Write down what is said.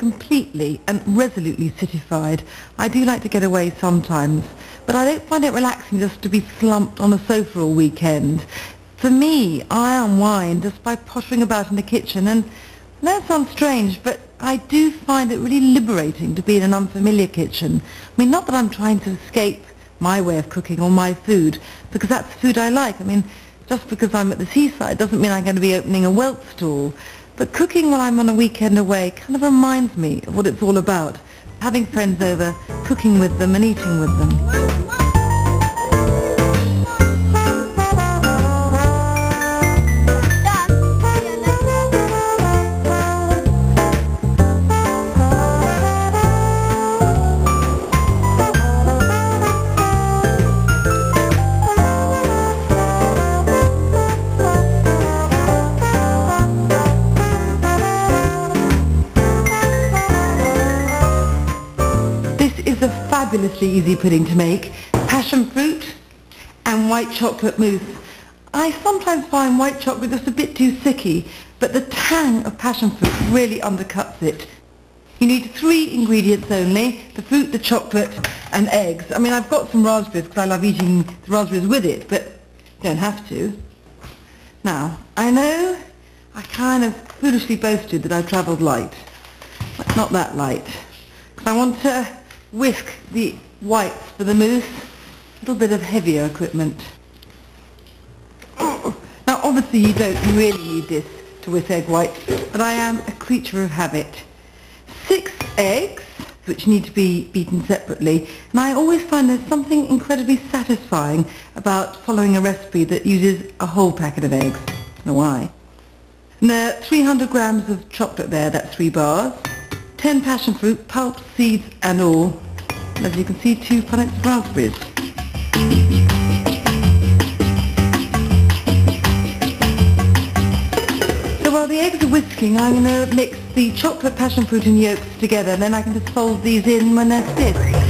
completely and resolutely citified. I do like to get away sometimes, but I don't find it relaxing just to be slumped on a sofa all weekend. For me, I unwind just by pottering about in the kitchen, and I know it sounds strange, but I do find it really liberating to be in an unfamiliar kitchen. I mean, not that I'm trying to escape my way of cooking or my food, because that's the food I like. I mean, just because I'm at the seaside doesn't mean I'm going to be opening a whelk stall. But cooking while I'm on a weekend away kind of reminds me of what it's all about. Having friends over, cooking with them and eating with them. Fabulously easy pudding to make. Passion fruit and white chocolate mousse. I sometimes find white chocolate just a bit too thicky, but the tang of passion fruit really undercuts it. You need 3 ingredients only: the fruit, the chocolate and eggs. I mean, I've got some raspberries because I love eating the raspberries with it, but you don't have to. Now, I know I kind of foolishly boasted that I travelled light, but not that light, because I want to whisk the whites for the mousse. A little bit of heavier equipment. Now obviously you don't really need this to whisk egg whites, but I am a creature of habit. 6 eggs, which need to be beaten separately, and I always find there's something incredibly satisfying about following a recipe that uses a whole packet of eggs. I don't know why. And there are 300 grams of chocolate there, that's 3 bars. 10 passion fruit, pulp, seeds and all. And as you can see, 2 punnets of raspberries. So while the eggs are whisking, I'm going to mix the chocolate, passion fruit and yolks together, and then I can just fold these in when they're stiff.